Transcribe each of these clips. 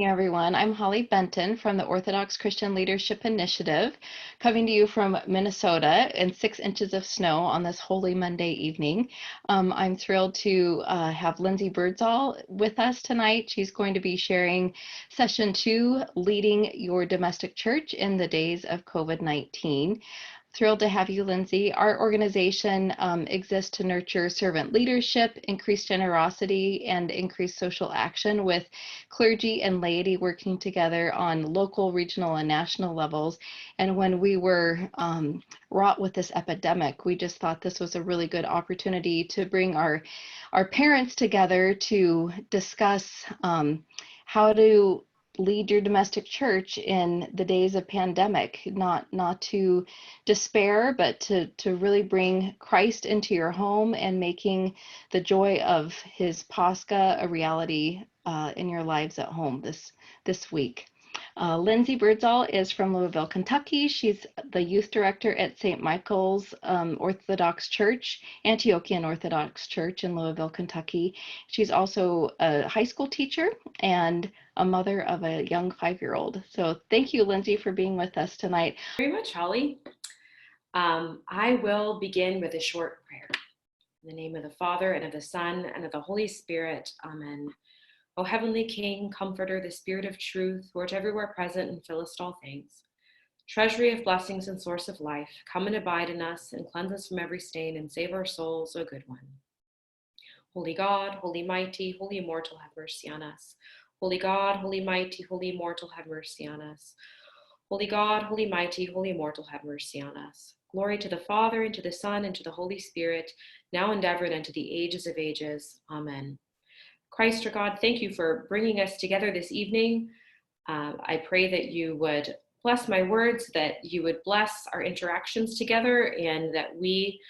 Hey everyone, I'm Holly Benton from the Orthodox Christian Leadership Initiative, coming to you from Minnesota in 6 inches of snow on this Holy Monday evening. I'm thrilled to have Lindsay Birdsall with us tonight. She's going to be sharing session 2, Leading Your Domestic Church in the Days of COVID-19. Thrilled to have you, Lindsay. Our organization exists to nurture servant leadership, increase generosity, and increase social action with clergy and laity working together on local, regional, and national levels. And when we were wrought with this epidemic, we just thought this was a really good opportunity to bring our parents together to discuss how to lead your domestic church in the days of pandemic, not to despair, but to really bring Christ into your home and making the joy of his Pascha a reality in your lives at home this week. Lindsay Birdsall is from Louisville, Kentucky. She's the youth director at St. Michael's Orthodox Church, Antiochian Orthodox Church in Louisville, Kentucky. She's also a high school teacher and a mother of a young 5-year-old. So thank you, Lindsay, for being with us tonight. Very much, Holly. I will begin with a short prayer. In the name of the Father, and of the Son, and of the Holy Spirit. Amen. O heavenly King, Comforter, the Spirit of truth, who art everywhere present and fillest all things, treasury of blessings and source of life, come and abide in us and cleanse us from every stain and save our souls, O good one. Holy God, holy mighty, holy immortal, have mercy on us. Holy God, holy mighty, holy immortal, have mercy on us. Holy God, holy mighty, holy immortal, have mercy on us. Glory to the Father, and to the Son, and to the Holy Spirit, now and ever, and unto the ages of ages. Amen. Christ our God, thank you for bringing us together this evening. I pray that you would bless my words, that you would bless our interactions together, and that we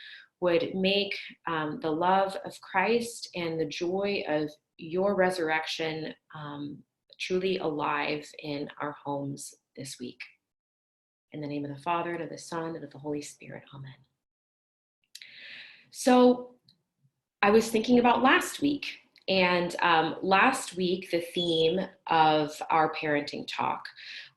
would make the love of Christ and the joy of your resurrection truly alive in our homes this week. In the name of the Father, and of the Son, and of the Holy Spirit. Amen. So I was thinking about last week. And last week, the theme of our parenting talk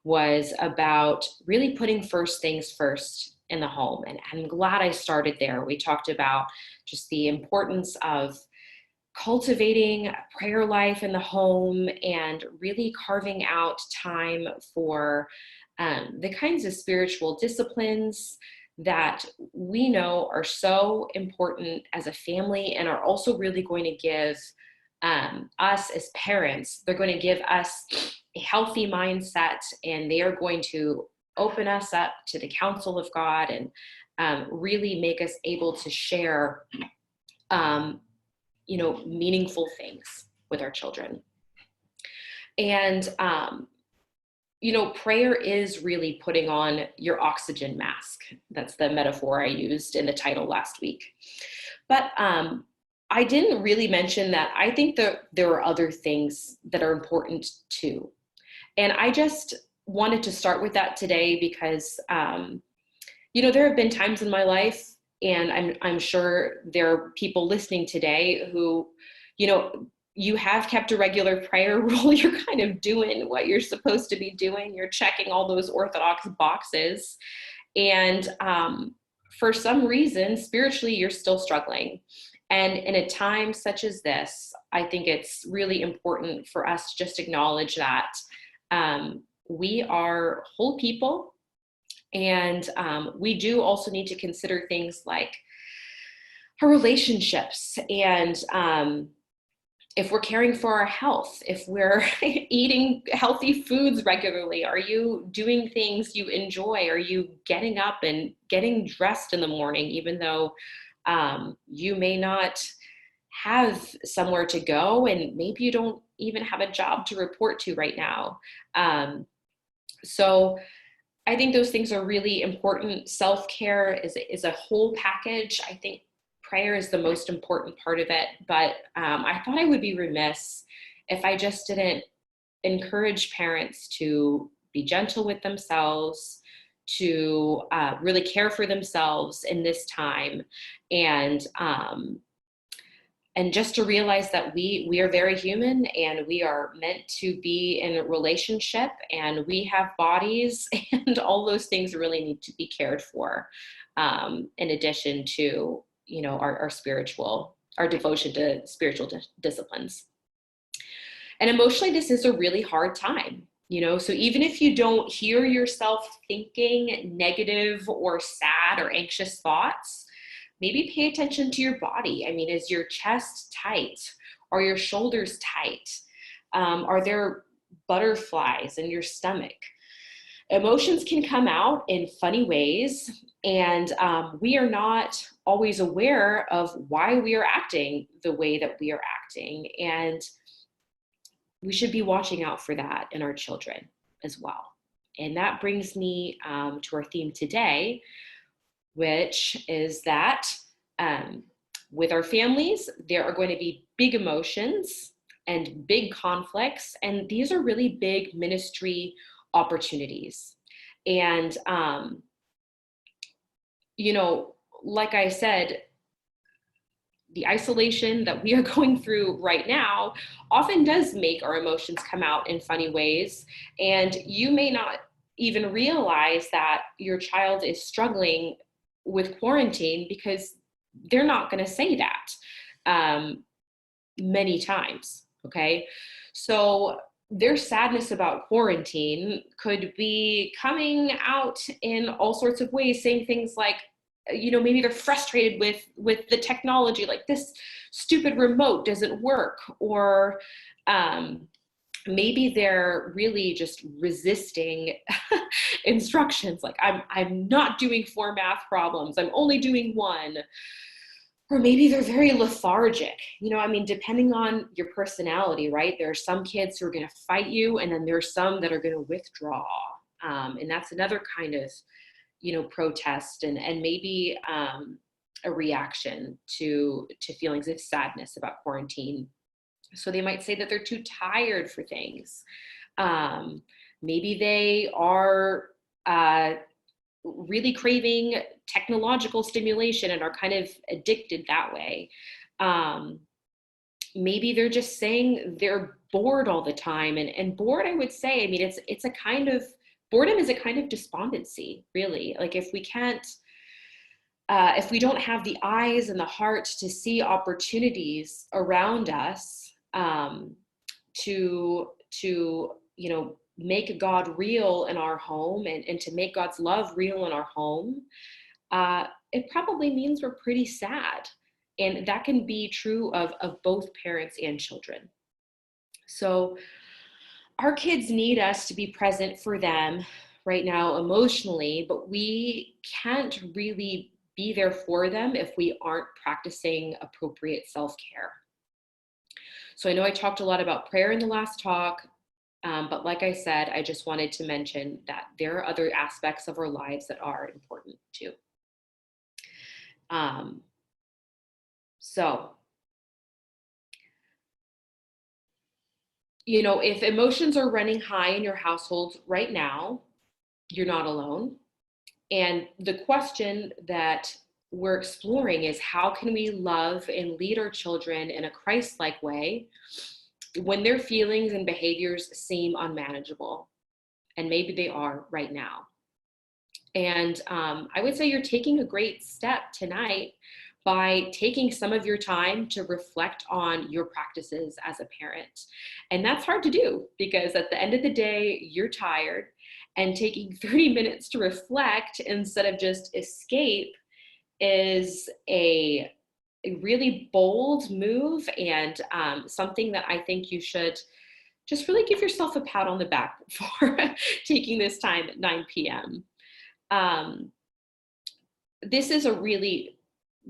was about really putting first things first in the home. And I'm glad I started there. We talked about just the importance of cultivating a prayer life in the home and really carving out time for the kinds of spiritual disciplines that we know are so important as a family and are also really going to give us as parents, they're going to give us a healthy mindset, and they are going to open us up to the counsel of God and really make us able to share, meaningful things with our children. And, prayer is really putting on your oxygen mask. That's the metaphor I used in the title last week. But I didn't really mention that I think that there are other things that are important too. And I just wanted to start with that today because, there have been times in my life, and I'm sure there are people listening today who, you have kept a regular prayer rule. You're kind of doing what you're supposed to be doing. You're checking all those Orthodox boxes. And for some reason, spiritually, you're still struggling. And in a time such as this, I think it's really important for us to just acknowledge that we are whole people, and we do also need to consider things like our relationships, and if we're caring for our health, if we're eating healthy foods regularly, are you doing things you enjoy? Are you getting up and getting dressed in the morning, even though you may not have somewhere to go, and maybe you don't even have a job to report to right now. So I think those things are really important. Self-care is a whole package. I think prayer is the most important part of it, but I thought I would be remiss if I just didn't encourage parents to be gentle with themselves, to really care for themselves in this time, and and just to realize that we are very human, and we are meant to be in a relationship, and we have bodies, and all those things really need to be cared for, in addition to, our devotion to spiritual disciplines. And emotionally, this is a really hard time. So even if you don't hear yourself thinking negative or sad or anxious thoughts, maybe pay attention to your body. I mean, is your chest tight? Are your shoulders tight? Are there butterflies in your stomach? Emotions can come out in funny ways, and we are not always aware of why we are acting the way that we are acting. And we should be watching out for that in our children as well. And that brings me to our theme today, which is that with our families, there are going to be big emotions and big conflicts, and these are really big ministry opportunities. And, like I said, the isolation that we are going through right now often does make our emotions come out in funny ways. And you may not even realize that your child is struggling with quarantine because they're not going to say that many times. Okay. So their sadness about quarantine could be coming out in all sorts of ways, saying things like, maybe they're frustrated with the technology, like this stupid remote doesn't work, or maybe they're really just resisting instructions, like I'm not doing 4 math problems, I'm only doing 1. Or maybe they're very lethargic. Depending on your personality, right? There are some kids who are going to fight you, and then there are some that are going to withdraw, and that's another kind of protest, and maybe a reaction to feelings of sadness about quarantine. So they might say that they're too tired for things. Maybe they are really craving technological stimulation and are kind of addicted that way. Maybe they're just saying they're bored all the time, and bored, I would say, it's a kind of boredom is a kind of despondency, really. Like if we don't have the eyes and the heart to see opportunities around us, to make God real in our home, and to make God's love real in our home, it probably means we're pretty sad. And that can be true of both parents and children. So our kids need us to be present for them right now emotionally, but we can't really be there for them if we aren't practicing appropriate self-care. So I know I talked a lot about prayer in the last talk, but like I said, I just wanted to mention that there are other aspects of our lives that are important too. If emotions are running high in your household right now, you're not alone. And the question that we're exploring is, how can we love and lead our children in a Christ-like way when their feelings and behaviors seem unmanageable? And maybe they are right now. And I would say you're taking a great step tonight by taking some of your time to reflect on your practices as a parent. And that's hard to do, because at the end of the day, you're tired, and taking 30 minutes to reflect instead of just escape is a really bold move, and something that I think you should just really give yourself a pat on the back for taking this time at 9 p.m. This is a really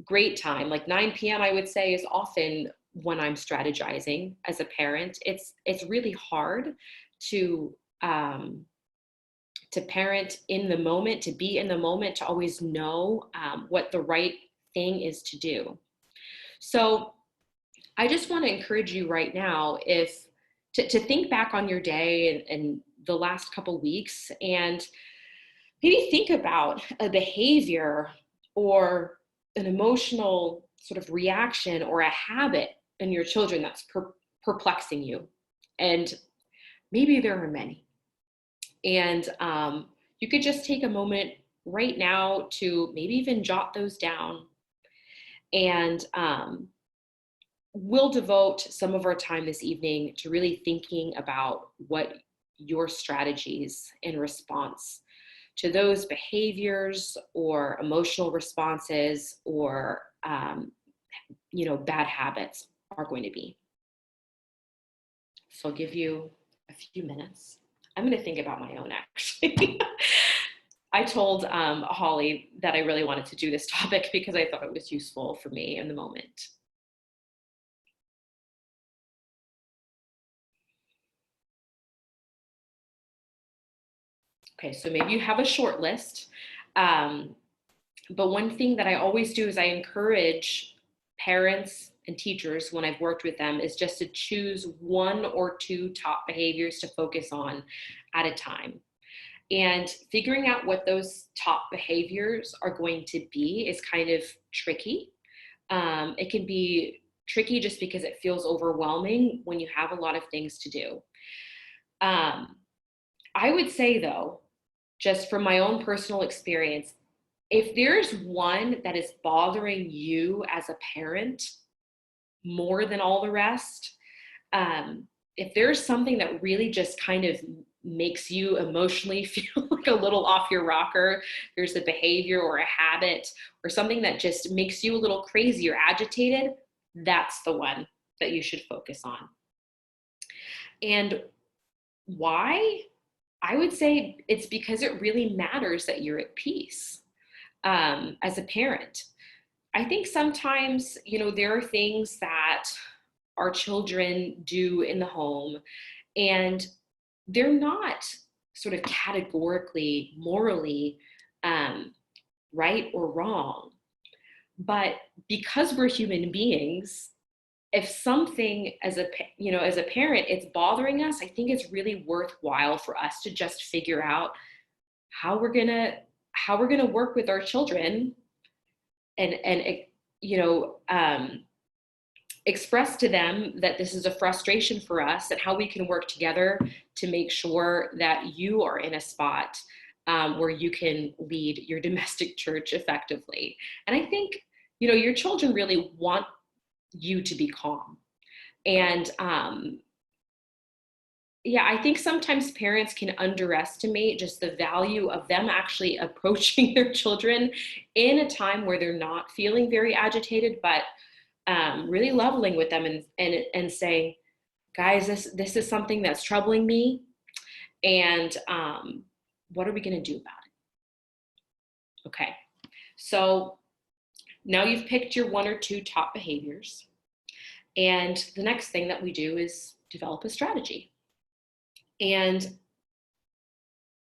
great time. Like 9 p.m. I would say is often when I'm strategizing as a parent. It's really hard to parent in the moment, to be in the moment, to always know what the right thing is to do. So I just want to encourage you right now, to think back on your day and the last couple weeks, and maybe think about a behavior or an emotional sort of reaction or a habit in your children that's perplexing you. And maybe there are many. And you could just take a moment right now to maybe even jot those down. And we'll devote some of our time this evening to really thinking about what your strategies in response to those behaviors or emotional responses or bad habits are going to be. So I'll give you a few minutes. I'm going to think about my own, actually. I told Holly that I really wanted to do this topic because I thought it was useful for me in the moment. Okay, so maybe you have a short list. But one thing that I always do is I encourage parents and teachers, when I've worked with them, is just to choose 1 or 2 top behaviors to focus on at a time. And figuring out what those top behaviors are going to be is kind of tricky. It can be tricky just because it feels overwhelming when you have a lot of things to do. I would say, though, just from my own personal experience, if there's one that is bothering you as a parent more than all the rest, if there's something that really just kind of makes you emotionally feel like a little off your rocker, there's a behavior or a habit or something that just makes you a little crazy or agitated, that's the one that you should focus on. And why? I would say it's because it really matters that you're at peace as a parent. I think sometimes, there are things that our children do in the home, and they're not sort of categorically, morally right or wrong. But because we're human beings, if something as a parent, it's bothering us, I think it's really worthwhile for us to just figure out how we're gonna work with our children and express to them that this is a frustration for us and how we can work together to make sure that you are in a spot where you can lead your domestic church effectively. And I think, your children really want you to be calm. And I think sometimes parents can underestimate just the value of them actually approaching their children in a time where they're not feeling very agitated, but really leveling with them and saying, guys, this is something that's troubling me, and what are we going to do about it? Okay, so now you've picked your 1 or 2 top behaviors, and the next thing that we do is develop a strategy. And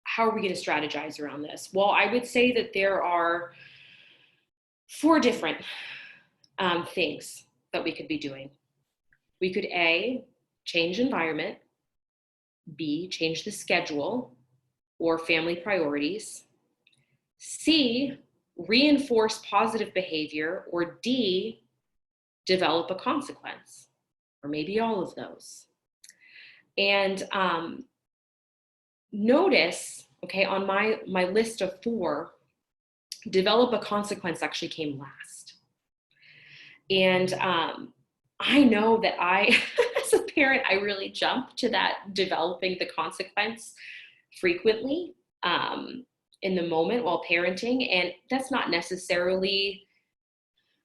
how are we going to strategize around this? Well, I would say that there are 4 different things that we could be doing. We could A, change environment, B, change the schedule or family priorities, C, reinforce positive behavior, or D, develop a consequence, or maybe all of those. And notice, okay, on my list of 4, develop a consequence actually came last. And I know that as a parent, I really jump to that developing the consequence frequently in the moment while parenting. And that's not necessarily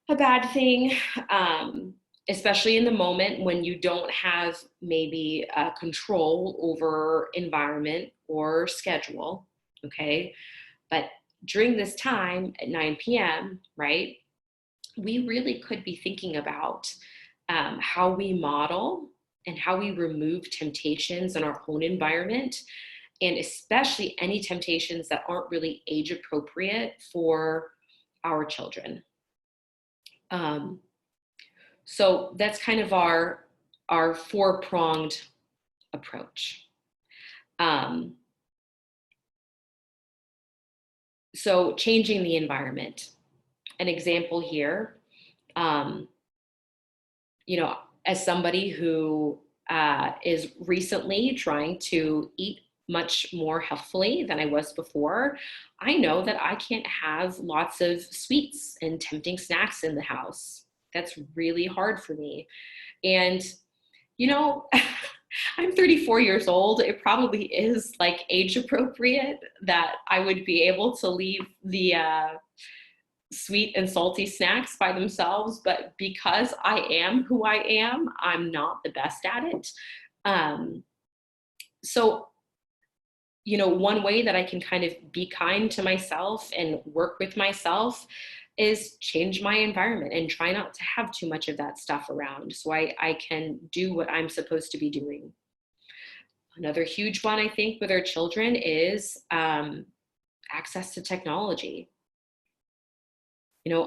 a bad thing, especially in the moment when you don't have maybe control over environment or schedule, okay? But during this time at 9 p.m., right, we really could be thinking about how we model and how we remove temptations in our own environment, and especially any temptations that aren't really age appropriate for our children. So that's kind of our 4-pronged approach. So changing the environment. An example here Um, as somebody who is recently trying to eat much more healthfully than I was before, I know that I can't have lots of sweets and tempting snacks in the house. That's really hard for me. And, you know, I'm 34 years old. It probably is like age appropriate that I would be able to leave the sweet and salty snacks by themselves, but because I am who I am, I'm not the best at it. Um, so, one way that I can kind of be kind to myself and work with myself is change my environment and try not to have too much of that stuff around so I can do what I'm supposed to be doing. Another huge one, I think, with our children is access to technology.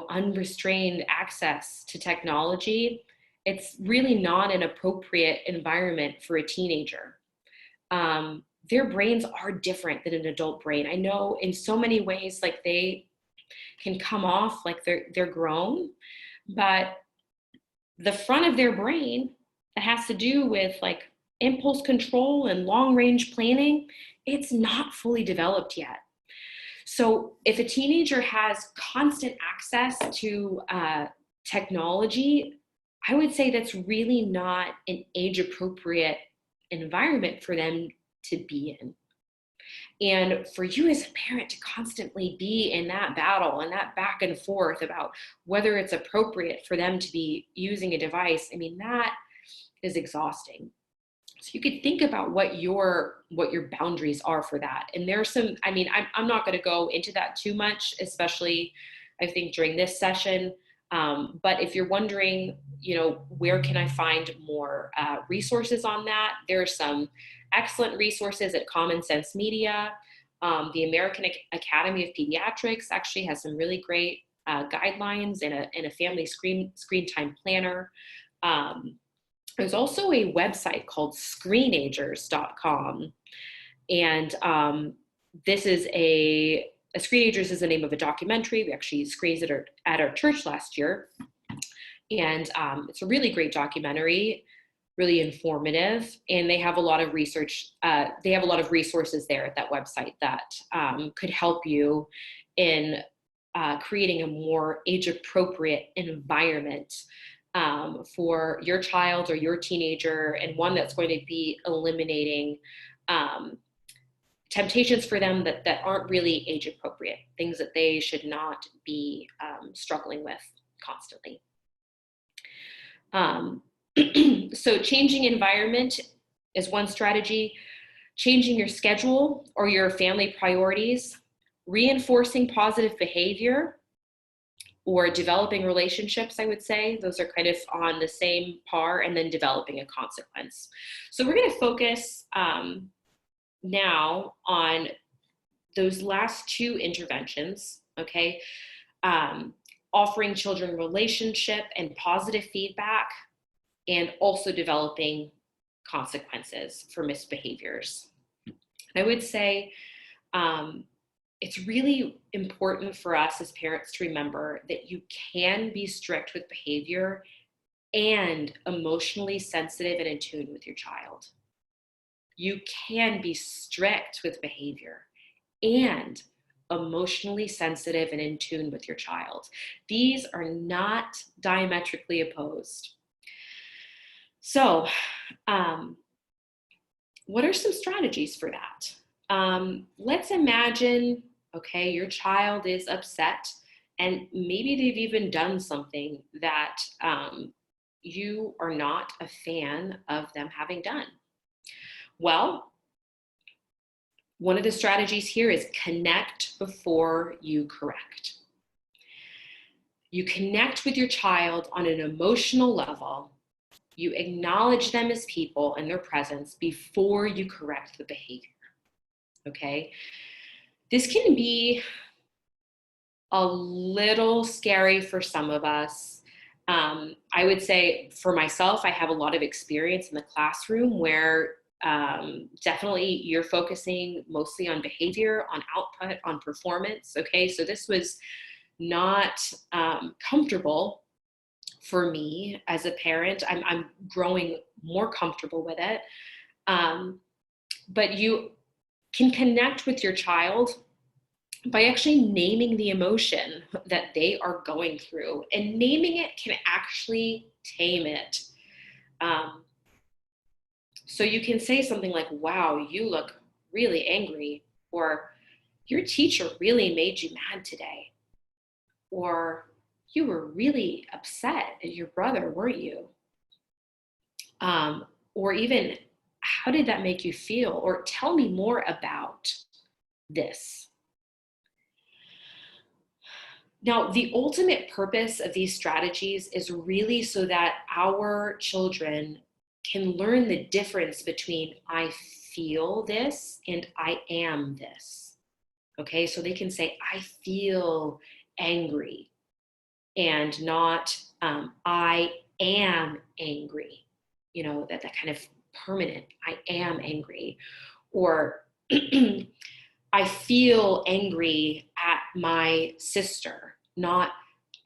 Unrestrained access to technology, it's really not an appropriate environment for a teenager. Their brains are different than an adult brain. I know in so many ways, like they can come off like they're grown, but the front of their brain that has to do with like impulse control and long range planning, it's not fully developed yet. So if a teenager has constant access to technology, I would say that's really not an age appropriate environment for them to be in. And for you as a parent to constantly be in that battle and that back and forth about whether it's appropriate for them to be using a device, I mean, that is exhausting. So you could think about what your boundaries are for that. And there's some, I mean, I'm not going to go into that too much, especially I think during this session. But if you're wondering, where can I find more resources on that? There are some excellent resources at Common Sense Media. The American Academy of Pediatrics actually has some really great guidelines and a family screen time planner. There's also a website called screenagers.com. And this is Screenagers is the name of a documentary. We actually screened it at our church last year. And it's a really great documentary, really informative. And they have a lot of research. They have a lot of resources there at that website that could help you in creating a more age-appropriate environment for your child or your teenager, and one that's going to be eliminating temptations for them that aren't really age appropriate, things that they should not be struggling with constantly. So changing environment is one strategy. Changing your schedule or your family priorities, reinforcing positive behavior, or developing relationships, I would say. Those are kind of on the same par, and then developing a consequence. So we're going to focus now on those last two interventions, okay? Offering children relationship and positive feedback, and also developing consequences for misbehaviors. I would say it's really important for us as parents to remember that you can be strict with behavior and emotionally sensitive and in tune with your child. You can be strict with behavior and emotionally sensitive and in tune with your child. These are not diametrically opposed. So, what are some strategies for that? Let's imagine, okay, your child is upset and maybe they've even done something that you are not a fan of them having done. Well, one of the strategies here is connect before you correct. You connect with your child on an emotional level. You acknowledge them as people and their presence before you correct the behavior. Okay? This can be a little scary for some of us. I would say for myself, I have a lot of experience in the classroom where definitely you're focusing mostly on behavior, on output, on performance. Okay, so this was not comfortable for me as a parent. I'm growing more comfortable with it. But you can connect with your child by actually naming the emotion that they are going through, and naming it can actually tame it. So you can say something like, wow, you look really angry, or your teacher really made you mad today, or you were really upset at your brother, weren't you? Or even, how did that make you feel? Or tell me more about this. Now, the ultimate purpose of these strategies is really so that our children can learn the difference between I feel this and I am this. Okay, so they can say, I feel angry, and not I am angry. You know, that kind of permanent, I am angry. Or I feel angry at my sister, not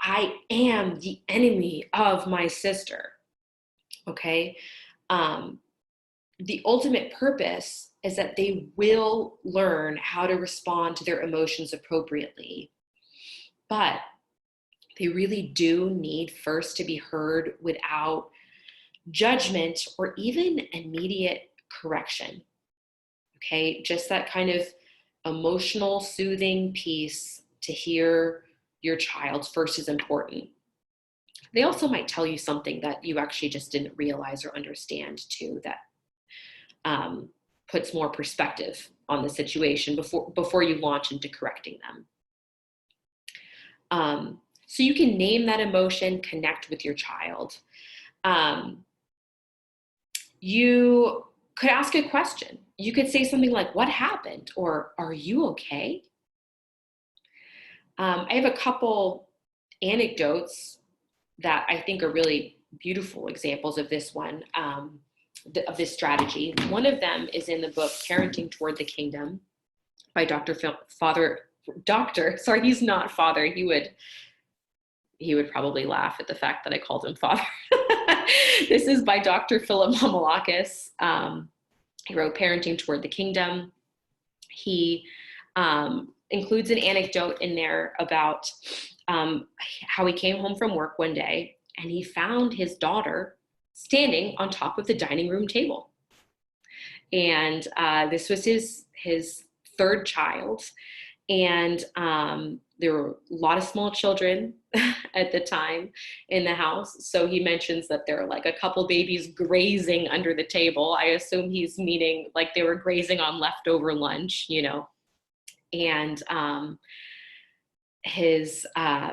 I am the enemy of my sister. Okay. The ultimate purpose is that they will learn how to respond to their emotions appropriately. But they really do need first to be heard without judgment or even immediate correction. Okay. Just that kind of emotional soothing piece to hear your child first is important. They also might tell you something that you actually just didn't realize or understand too, that puts more perspective on the situation before you launch into correcting them. So you can name that emotion, connect with your child. You could ask a question. You could say something like, what happened? Or, are you okay? I have a couple anecdotes that I think are really beautiful examples of this one, of this strategy. One of them is in the book, Parenting Toward the Kingdom by sorry, he's not father. He would probably laugh at the fact that I called him father. This is by Dr. Philip Mamalakis. He wrote Parenting Toward the Kingdom. He includes an anecdote in there about how he came home from work one day and he found his daughter standing on top of the dining room table. And this was his third child. And there were a lot of small children at the time in the house. So he mentions that there are like a couple babies grazing under the table. I assume he's meaning like they were grazing on leftover lunch, you know. And his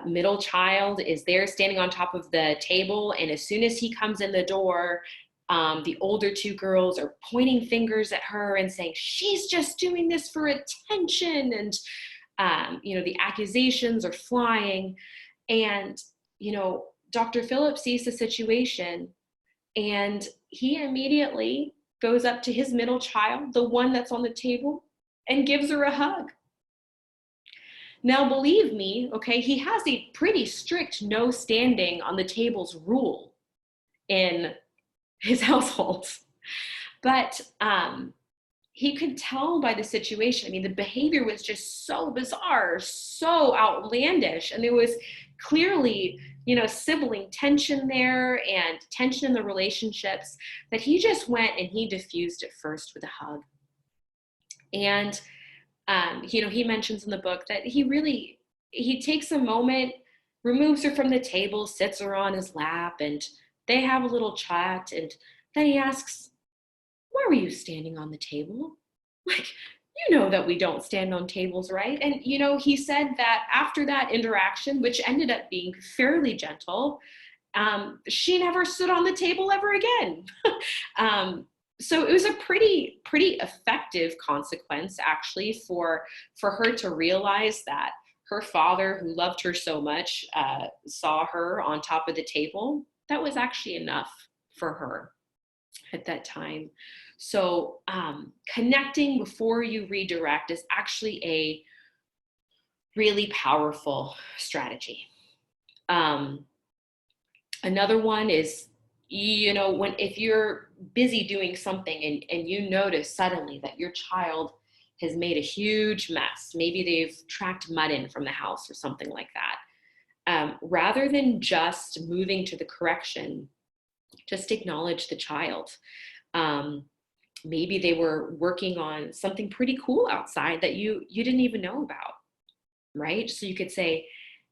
middle child is there standing on top of the table. And as soon as he comes in the door, the older two girls are pointing fingers at her and saying, she's just doing this for attention. And, the accusations are flying. And, Dr. Phillips sees the situation and he immediately goes up to his middle child, the one that's on the table, and gives her a hug. Now, believe me, okay, he has a pretty strict no standing on the tables rule in his household. But he could tell by the situation. I mean, the behavior was just so bizarre, so outlandish. And there was clearly, sibling tension there and tension in the relationships, that he just went and he diffused it first with a hug. And, he mentions in the book that he takes a moment, removes her from the table, sits her on his lap, and they have a little chat. And then he asks, why were you standing on the table? Like, that we don't stand on tables, right? And, he said that after that interaction, which ended up being fairly gentle, she never stood on the table ever again. So it was a pretty effective consequence, actually, for her to realize that her father, who loved her so much, saw her on top of the table. That was actually enough for her at that time. So connecting before you redirect is actually a really powerful strategy. Another one is, if you're busy doing something and you notice suddenly that your child has made a huge mess, maybe they've tracked mud in from the house or something like that. Rather than just moving to the correction, just acknowledge the child. Maybe they were working on something pretty cool outside that you didn't even know about, right? So you could say,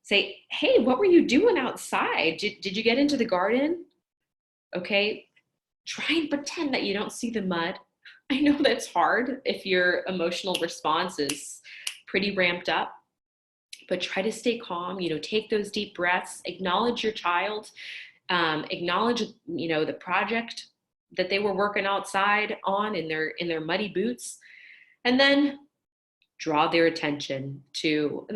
hey, what were you doing outside? Did you get into the garden? Okay, try and pretend that you don't see the mud. I know that's hard if your emotional response is pretty ramped up, but try to stay calm, take those deep breaths, acknowledge your child, acknowledge, the project that they were working outside on in their muddy boots, and then draw their attention to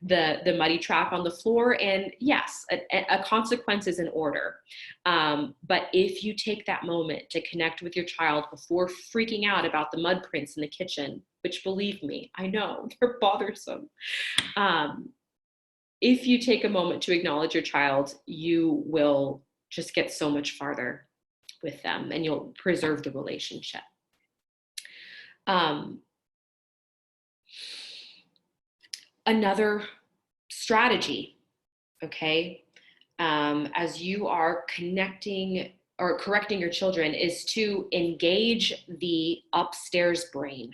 the muddy track on the floor. And yes, a consequence is in order. But if you take that moment to connect with your child before freaking out about the mud prints in the kitchen, which, believe me, I know they're bothersome. If you take a moment to acknowledge your child, you will just get so much farther with them and you'll preserve the relationship. Another strategy, okay, as you are connecting or correcting your children, is to engage the upstairs brain.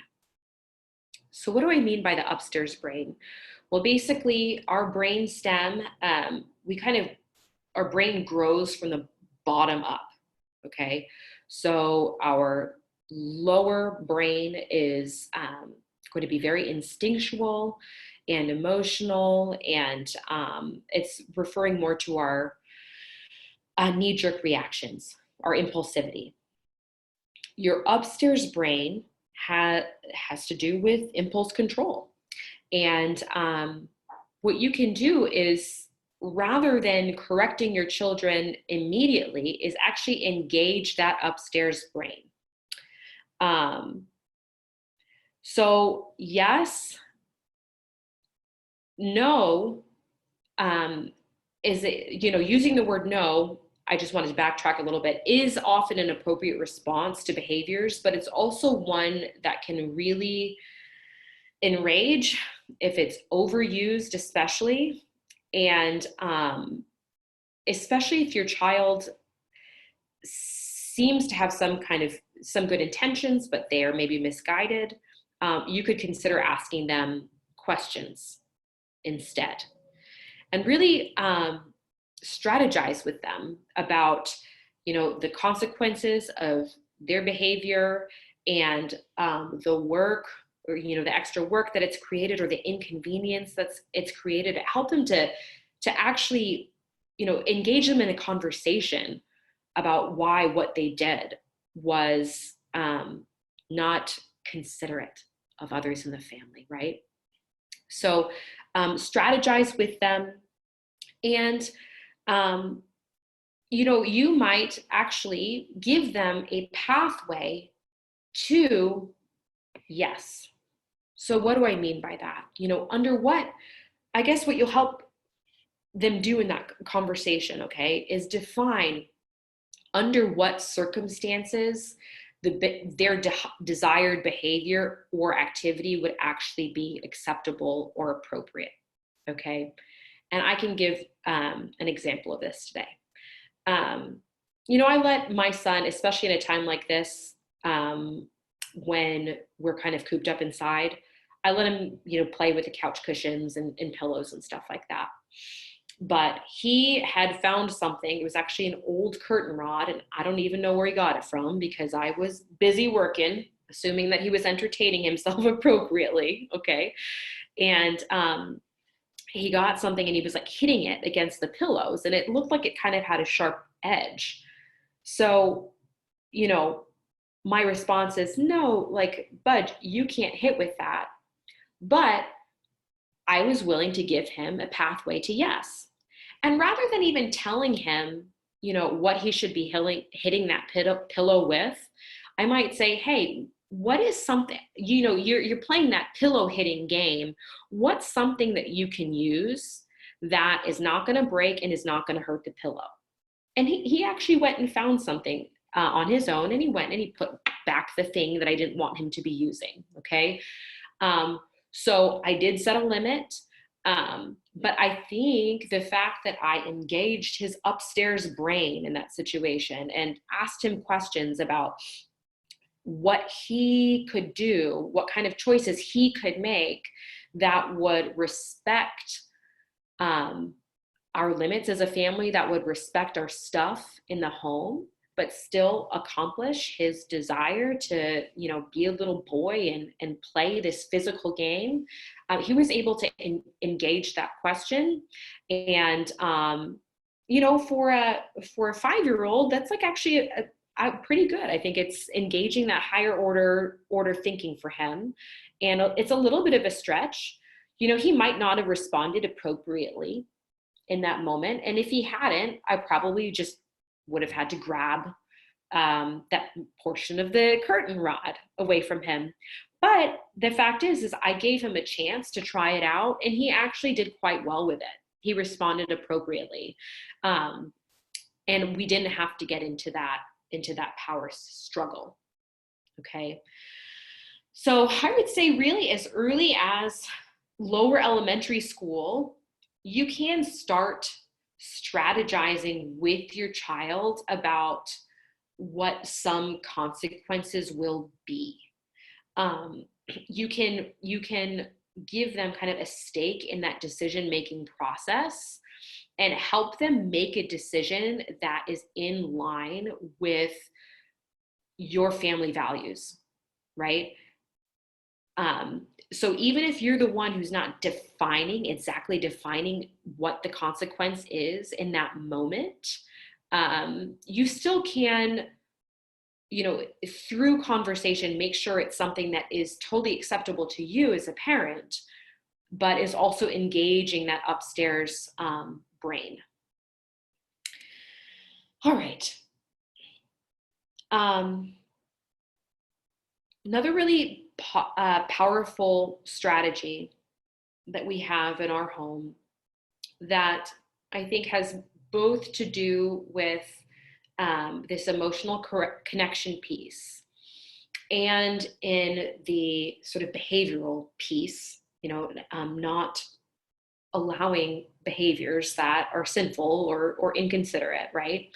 So what do I mean by the upstairs brain? Well, basically our brain stem, our brain grows from the bottom up, okay? So our lower brain is going to be very instinctual and emotional, and it's referring more to our knee-jerk reactions, our impulsivity. Your upstairs brain has to do with impulse control. And what you can do is, rather than correcting your children immediately, is actually engage that upstairs brain. So yes, no, using the word no, I just wanted to backtrack a little bit, is often an appropriate response to behaviors, but it's also one that can really enrage if it's overused, especially. And especially if your child seems to have some good intentions, but they are maybe misguided, you could consider asking them questions instead. And really strategize with them about, the consequences of their behavior and the work, or the extra work that it's created, or the inconvenience it's created. Help them to actually engage them in a conversation about why what they did was not considerate of others in the family, right? So strategize with them, and you might actually give them a pathway to yes. So what do I mean by that? What you'll help them do in that conversation, okay, is define under what circumstances their desired behavior or activity would actually be acceptable or appropriate, okay? And I can give an example of this today. I let my son, especially in a time like this, when we're kind of cooped up inside, I let him, play with the couch cushions and pillows and stuff like that. But he had found something. It was actually an old curtain rod, and I don't even know where he got it from because I was busy working, assuming that he was entertaining himself appropriately, okay? And he got something and he was like hitting it against the pillows, and it looked like it kind of had a sharp edge. So, my response is, no, like, bud, you can't hit with that. But I was willing to give him a pathway to yes. And rather than even telling him, what he should be hitting that pillow with, I might say, hey, what is something, you're playing that pillow hitting game. What's something that you can use that is not going to break and is not going to hurt the pillow? And he actually went and found something on his own, and he went and he put back the thing that I didn't want him to be using. Okay. So I did set a limit. But I think the fact that I engaged his upstairs brain in that situation and asked him questions about what he could do, what kind of choices he could make that would respect our limits as a family, that would respect our stuff in the home, but still accomplish his desire to, be a little boy and play this physical game. He was able to engage that question. And, for a 5-year-old, that's like actually pretty good. I think it's engaging that higher order thinking for him. And it's a little bit of a stretch. He might not have responded appropriately in that moment. And if he hadn't, I probably just would have had to grab that portion of the curtain rod away from him. But the fact is I gave him a chance to try it out, and he actually did quite well with it. He responded appropriately. And we didn't have to get into that power struggle. Okay. So I would say really as early as lower elementary school, you can start strategizing with your child about what some consequences will be. You can give them kind of a stake in that decision-making process and help them make a decision that is in line with your family values, right? So even if you're the one who's not exactly defining what the consequence is in that moment, you still can, through conversation, make sure it's something that is totally acceptable to you as a parent, but is also engaging that upstairs brain. All right. Another really powerful strategy that we have in our home that I think has both to do with this emotional connection piece and in the sort of behavioral piece, not allowing behaviors that are sinful or inconsiderate, right?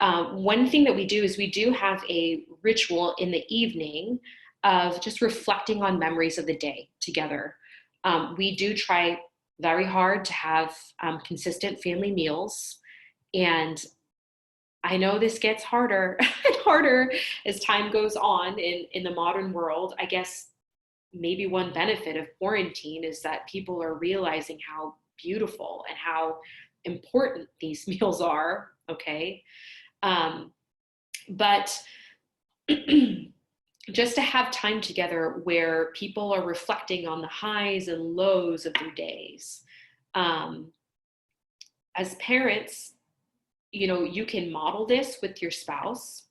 One thing that we do is we do have a ritual in the evening of just reflecting on memories of the day together. We do try very hard to have consistent family meals. And I know this gets harder and harder as time goes on in the modern world. I guess maybe one benefit of quarantine is that people are realizing how beautiful and how important these meals are, okay? But just to have time together where people are reflecting on the highs and lows of their days. As parents, you can model this with your spouse.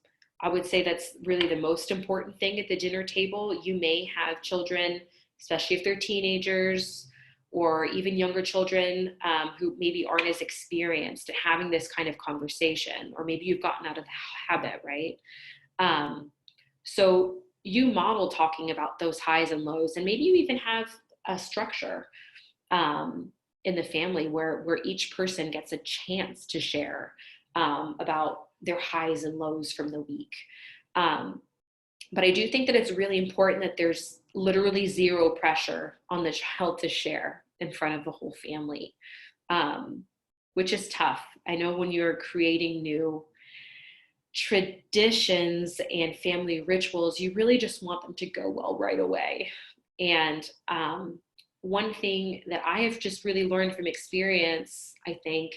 I would say that's really the most important thing at the dinner table. You may have children, especially if they're teenagers or even younger children who maybe aren't as experienced at having this kind of conversation, or maybe you've gotten out of the habit, right? So you model talking about those highs and lows, and maybe you even have a structure in the family where each person gets a chance to share about their highs and lows from the week. But I do think that it's really important that there's literally zero pressure on the child to share in front of the whole family, which is tough. I know when you're creating new traditions and family rituals, you really just want them to go well right away. And one thing that I have just really learned from experience, I think,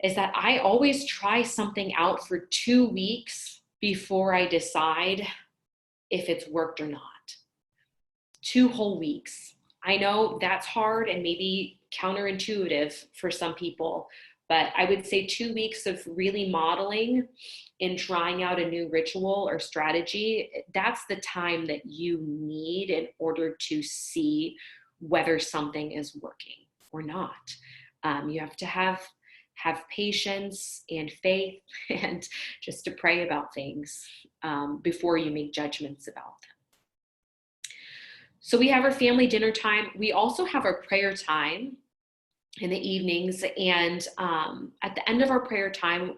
is that I always try something out for 2 weeks before I decide if it's worked or not. 2 whole weeks. I know that's hard and maybe counterintuitive for some people, but I would say 2 weeks of really modeling and trying out a new ritual or strategy, that's the time that you need in order to see whether something is working or not. You have to have have patience and faith, and just to pray about things before you make judgments about them. So we have our family dinner time. We also have our prayer time in the evenings. And at the end of our prayer time,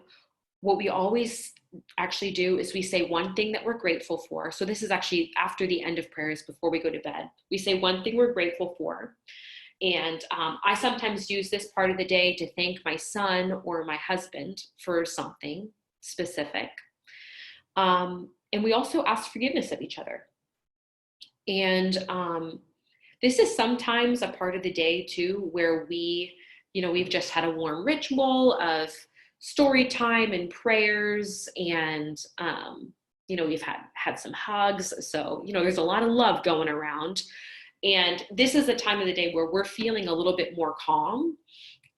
what we always actually do is we say one thing that we're grateful for. So this is actually after the end of prayers before we go to bed. We say one thing we're grateful for. And I sometimes use this part of the day to thank my son or my husband for something specific. And we also ask forgiveness of each other. And this is sometimes a part of the day too, where we've just had a warm ritual of story time and prayers, and we've had some hugs. So there's a lot of love going around. And this is the time of the day where we're feeling a little bit more calm.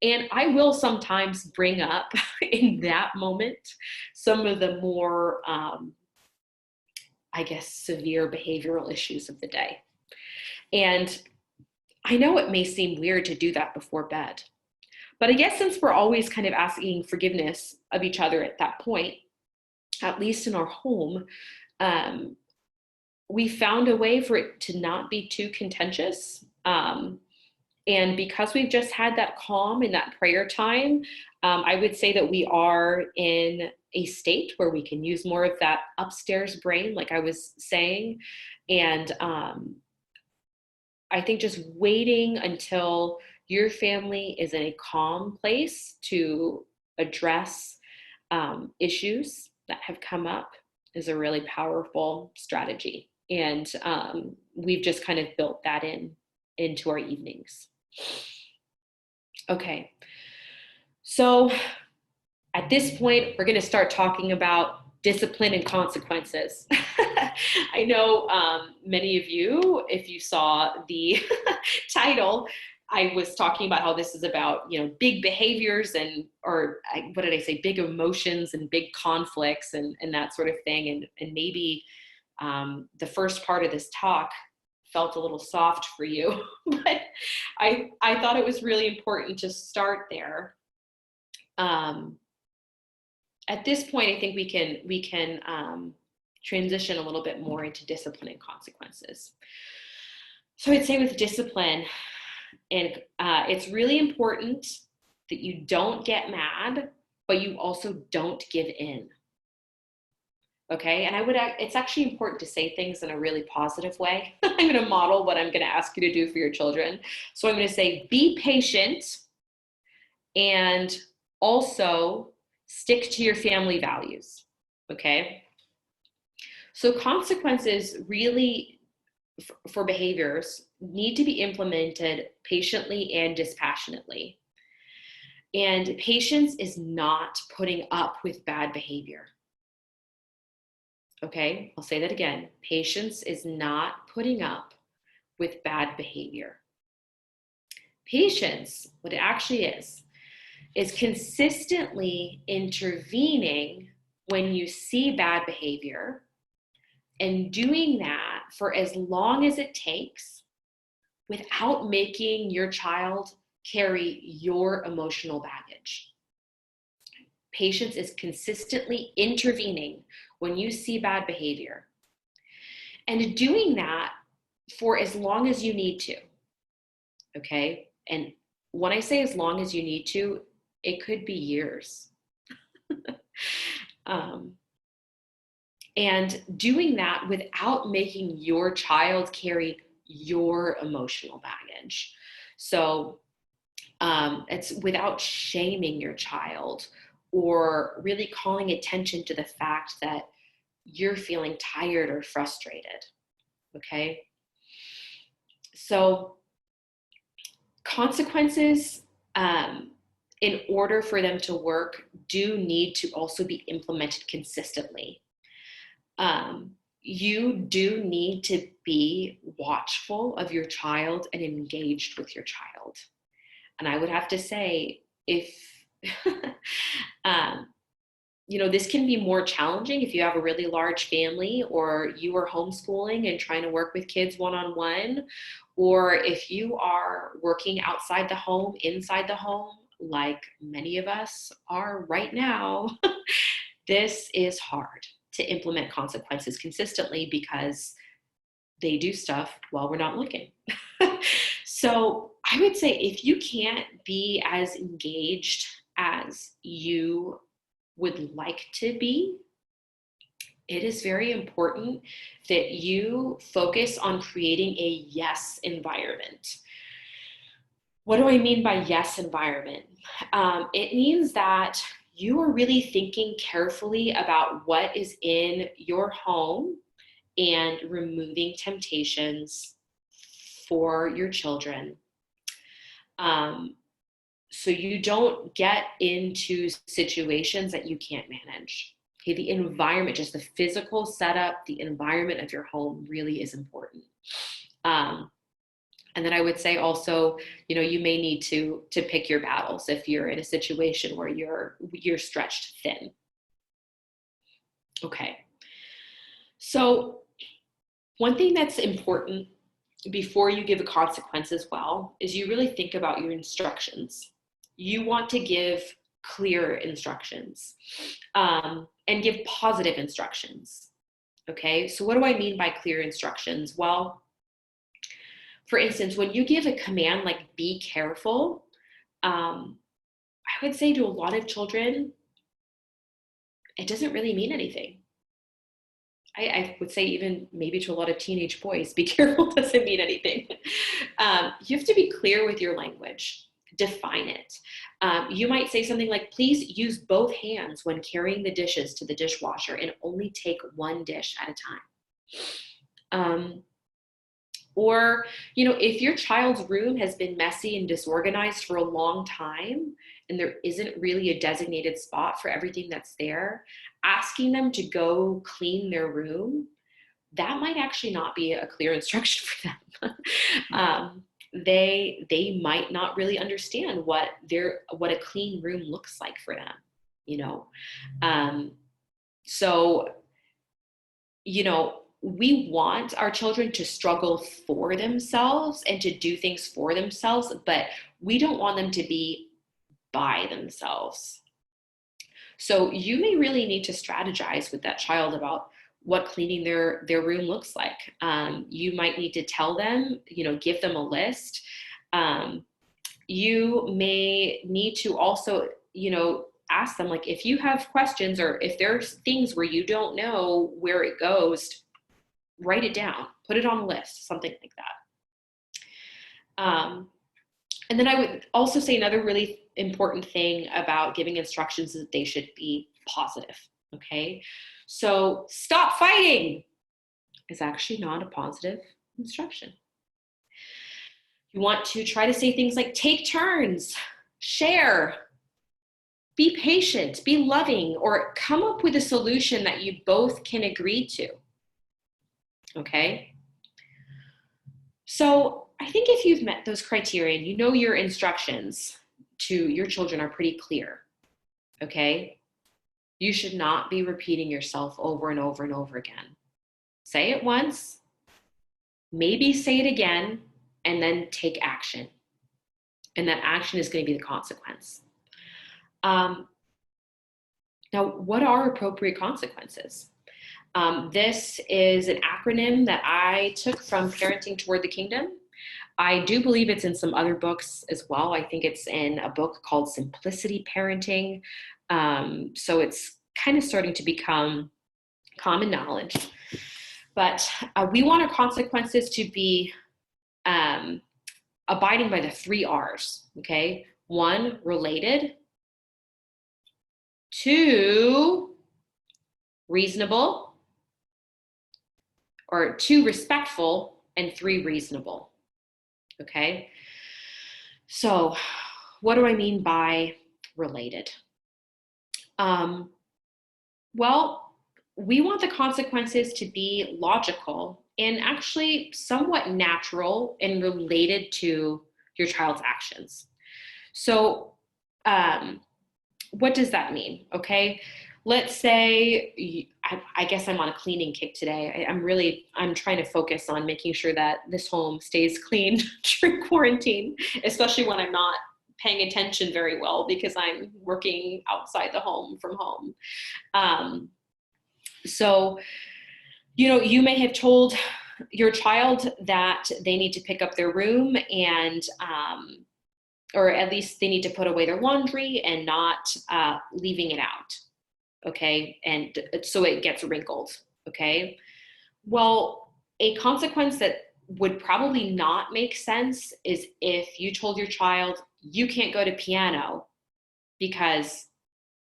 And I will sometimes bring up in that moment some of the more, severe behavioral issues of the day. And I know it may seem weird to do that before bed, but I guess since we're always kind of asking forgiveness of each other at that point, at least in our home, we found a way for it to not be too contentious. And because we've just had that calm and that prayer time, I would say that we are in a state where we can use more of that upstairs brain, like I was saying. And I think just waiting until your family is in a calm place to address issues that have come up is a really powerful strategy. And we've just kind of built that into our evenings. Okay, so at this point, we're going to start talking about discipline and consequences. I know many of you, if you saw the title, I was talking about how this is about, big behaviors big emotions and big conflicts and that sort of thing. And maybe the first part of this talk felt a little soft for you, but I thought it was really important to start there. At this point, I think we can transition a little bit more into discipline and consequences. So I'd say with discipline, and it's really important that you don't get mad, but you also don't give in. Okay, and it's actually important to say things in a really positive way. I'm going to model what I'm going to ask you to do for your children. So I'm going to say, be patient and also stick to your family values. Okay, so consequences really for behaviors need to be implemented patiently and dispassionately. And patience is not putting up with bad behavior. Okay, I'll say that again. Patience is not putting up with bad behavior. Patience, what it actually is consistently intervening when you see bad behavior and doing that for as long as it takes without making your child carry your emotional baggage. Patience is consistently intervening when you see bad behavior and doing that for as long as you need to. Okay. And when I say as long as you need to, it could be years. And doing that without making your child carry your emotional baggage. So it's without shaming your child or really calling attention to the fact that you're feeling tired or frustrated. Okay. So consequences, in order for them to work, do need to also be implemented consistently. You do need to be watchful of your child and engaged with your child. And I would have to say, if, this can be more challenging if you have a really large family or you are homeschooling and trying to work with kids one-on-one, or if you are working outside the home, inside the home, like many of us are right now, this is hard to implement consequences consistently because they do stuff while we're not looking. So I would say if you can't be as engaged as you would like to be, it is very important that you focus on creating a yes environment. What do I mean by yes environment? It means that you are really thinking carefully about what is in your home and removing temptations for your children. So you don't get into situations that you can't manage. Okay, the environment, just the physical setup, the environment of your home really is important. And then I would say also, you may need to pick your battles if you're in a situation where you're stretched thin. Okay. So one thing that's important before you give a consequence as well is you really think about your instructions. You want to give clear instructions and give positive instructions. Okay, so what do I mean by clear instructions? Well, for instance, when you give a command like be careful, I would say to a lot of children, it doesn't really mean anything. I would say even maybe to a lot of teenage boys, be careful doesn't mean anything. You have to be clear with your language, define it. You might say something like, please use both hands when carrying the dishes to the dishwasher and only take one dish at a time. Or, if your child's room has been messy and disorganized for a long time, and there isn't really a designated spot for everything that's there, asking them to go clean their room, that might actually not be a clear instruction for them. They might not really understand what a clean room looks like for them, so, we want our children to struggle for themselves and to do things for themselves, but we don't want them to be by themselves. So you may really need to strategize with that child about what cleaning their room looks like. You might need to tell them, give them a list. You may need to also, ask them, like, if you have questions or if there's things where you don't know where it goes, write it down, put it on a list, something like that. And then I would also say another really important thing about giving instructions is that they should be positive, okay? So stop fighting is actually not a positive instruction. You want to try to say things like take turns, share, be patient, be loving, or come up with a solution that you both can agree to. Okay? So I think if you've met those criteria and your instructions to your children are pretty clear, okay? You should not be repeating yourself over and over and over again. Say it once, maybe say it again, and then take action. And that action is going to be the consequence. Now, what are appropriate consequences? This is an acronym that I took from Parenting Toward the Kingdom. I do believe it's in some other books as well. I think it's in a book called Simplicity Parenting. So it's kind of starting to become common knowledge. But we want our consequences to be abiding by the 3 R's, okay? 1, related. 2, reasonable. Or 2, respectful, and 3, reasonable. Okay? So what do I mean by related? Well, we want the consequences to be logical and actually somewhat natural and related to your child's actions. So what does that mean? Okay? Let's say, I guess I'm on a cleaning kick today. I'm trying to focus on making sure that this home stays clean during quarantine, especially when I'm not paying attention very well because I'm working outside the home from home. So, you may have told your child that they need to pick up their room and, or at least they need to put away their laundry and not leaving it out. Okay. And so it gets wrinkled. Okay. Well, a consequence that would probably not make sense is if you told your child, you can't go to piano because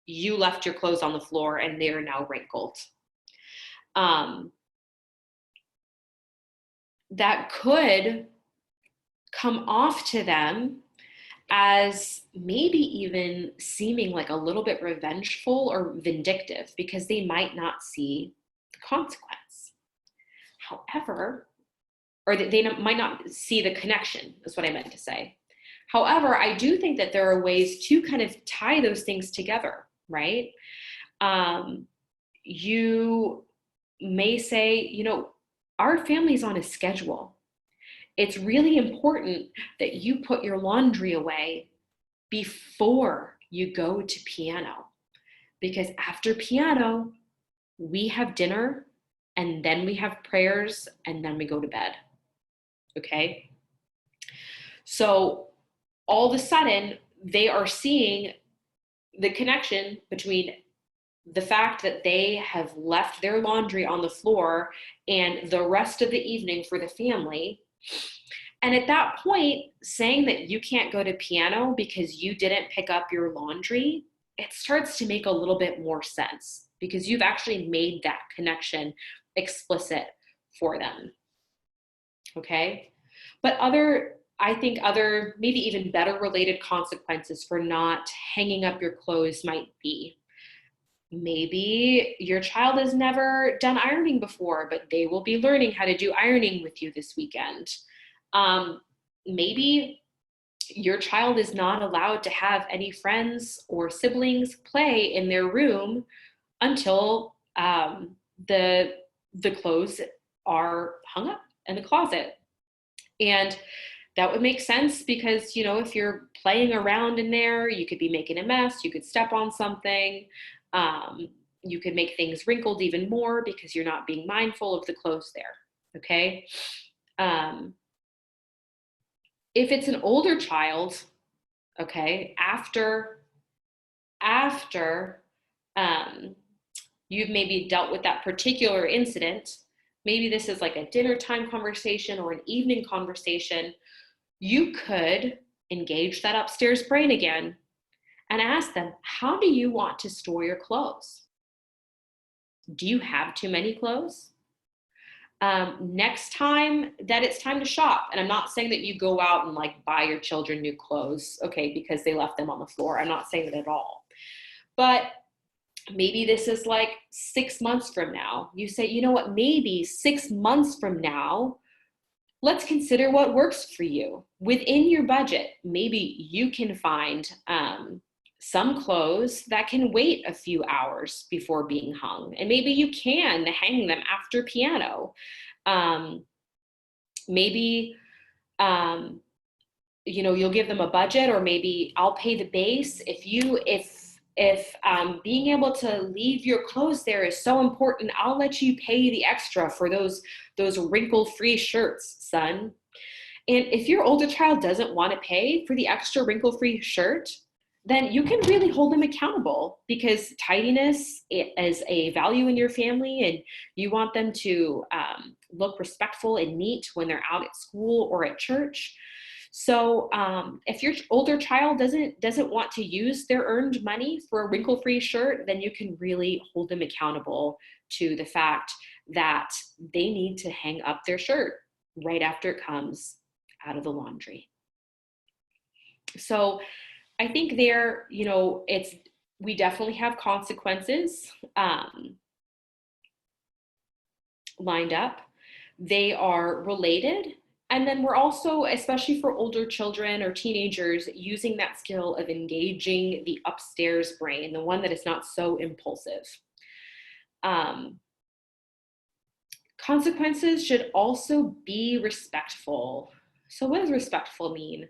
you left your clothes on the floor and they are now wrinkled. That could come off to them as maybe even seeming like a little bit revengeful or vindictive because they might not see the consequence. However, or they might not see the connection, is what I meant to say. However, I do think that there are ways to kind of tie those things together, right? You may say, our family's on a schedule. It's really important that you put your laundry away before you go to piano, because after piano, we have dinner and then we have prayers and then we go to bed. Okay. So all of a sudden they are seeing the connection between the fact that they have left their laundry on the floor and the rest of the evening for the family. And at that point, saying that you can't go to piano because you didn't pick up your laundry, it starts to make a little bit more sense because you've actually made that connection explicit for them. Okay? But I think other, maybe even better related consequences for not hanging up your clothes might be, maybe your child has never done ironing before, but they will be learning how to do ironing with you this weekend. Maybe your child is not allowed to have any friends or siblings play in their room until the clothes are hung up in the closet. And that would make sense because, if you're playing around in there, you could be making a mess, you could step on something, you could make things wrinkled even more because you're not being mindful of the clothes there, okay? If it's an older child, okay, after you've maybe dealt with that particular incident, maybe this is like a dinner time conversation or an evening conversation, you could engage that upstairs brain again and ask them, how do you want to store your clothes? Do you have too many clothes? Next time that it's time to shop, and I'm not saying that you go out and like buy your children new clothes, okay, because they left them on the floor. I'm not saying that at all. But maybe this is like 6 months from now. You say, you know what, maybe 6 months from now, let's consider what works for you. Within your budget, maybe you can find some clothes that can wait a few hours before being hung. And maybe you can hang them after piano. Maybe, you'll give them a budget, or maybe I'll pay the base. If being able to leave your clothes there is so important, I'll let you pay the extra for those wrinkle-free shirts, son. And if your older child doesn't want to pay for the extra wrinkle-free shirt, then you can really hold them accountable, because tidiness is a value in your family and you want them to look respectful and neat when they're out at school or at church. So if your older child doesn't want to use their earned money for a wrinkle-free shirt, then you can really hold them accountable to the fact that they need to hang up their shirt right after it comes out of the laundry. So I think we definitely have consequences lined up. They are related. And then we're also, especially for older children or teenagers, using that skill of engaging the upstairs brain, the one that is not so impulsive. Consequences should also be respectful. So what does respectful mean?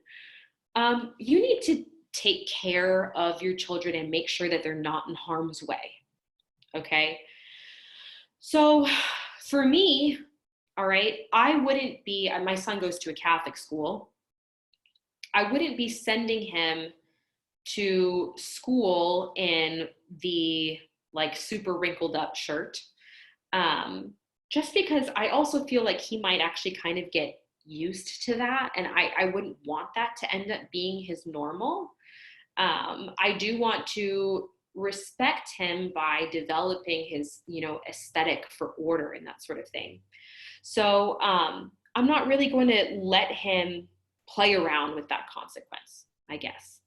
You need to take care of your children and make sure that they're not in harm's way. Okay. So for me, all right, I wouldn't be, my son goes to a Catholic school. I wouldn't be sending him to school in the like super wrinkled up shirt. Just because I also feel like he might actually kind of get used to that. And I wouldn't want that to end up being his normal. I do want to respect him by developing his, aesthetic for order and that sort of thing. So I'm not really going to let him play around with that consequence, I guess.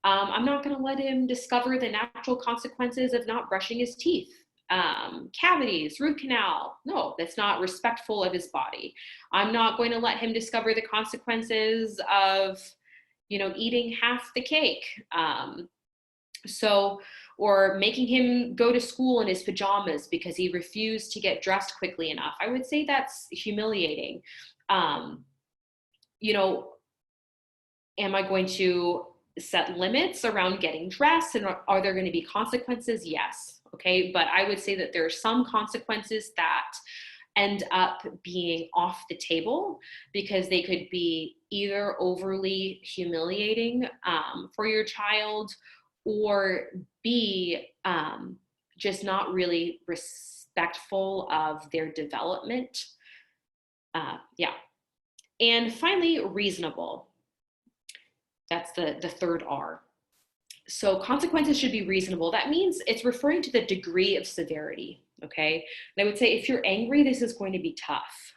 I'm not going to let him discover the natural consequences of not brushing his teeth. Cavities, root canal. No, that's not respectful of his body. I'm not going to let him discover the consequences of, eating half the cake. Or making him go to school in his pajamas because he refused to get dressed quickly enough. I would say that's humiliating. Am I going to set limits around getting dressed, and are there going to be consequences? Yes. Okay. But I would say that there are some consequences that end up being off the table because they could be either overly humiliating for your child, or B, just not really respectful of their development. Yeah. And finally, reasonable. That's the third R. So consequences should be reasonable. That means it's referring to the degree of severity, okay? And I would say if you're angry, this is going to be tough.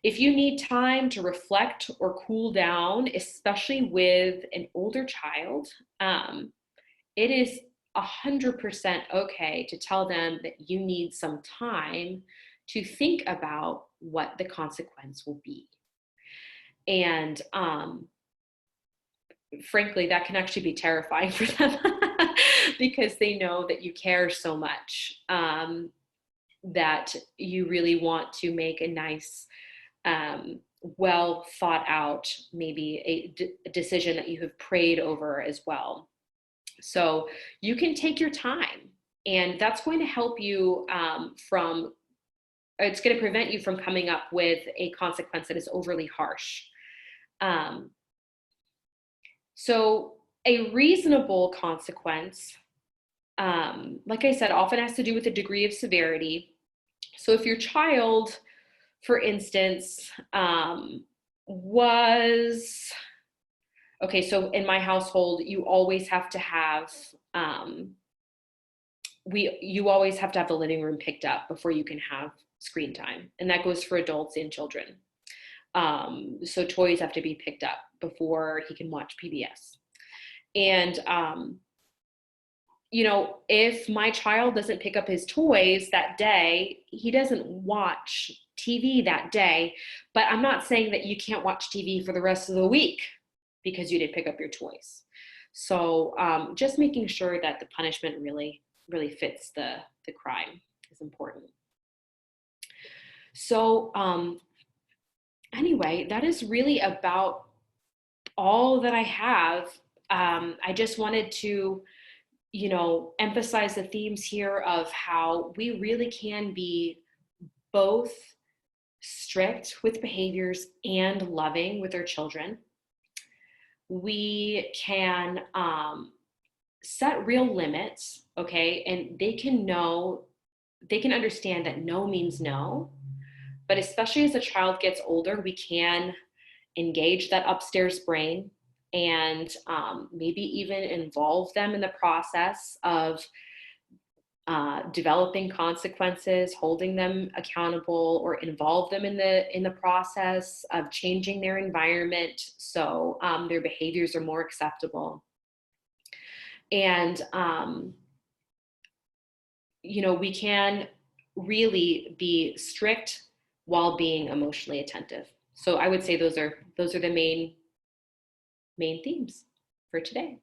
If you need time to reflect or cool down, especially with an older child, it is 100% okay to tell them that you need some time to think about what the consequence will be. And frankly, that can actually be terrifying for them because they know that you care so much, that you really want to make a nice, well thought out, maybe a decision that you have prayed over as well. So you can take your time, and that's going to help you it's going to prevent you from coming up with a consequence that is overly harsh. So a reasonable consequence, like I said, often has to do with the degree of severity. So if your child, for instance, so in my household, you always have to have, you always have to have the living room picked up before you can have screen time. And that goes for adults and children. So toys have to be picked up before he can watch PBS. And, if my child doesn't pick up his toys that day, he doesn't watch TV that day. But I'm not saying that you can't watch TV for the rest of the week because you didn't pick up your toys. So just making sure that the punishment really, really fits the crime is important. So anyway, that is really about all that I have. I just wanted to, emphasize the themes here of how we really can be both strict with behaviors and loving with our children. We can set real limits, okay? And they can understand that no means no. But especially as the child gets older, we can engage that upstairs brain and maybe even involve them in the process of developing consequences, holding them accountable, or involve them in the process of changing their environment so their behaviors are more acceptable. And we can really be strict while being emotionally attentive. So I would say those are the main themes for today.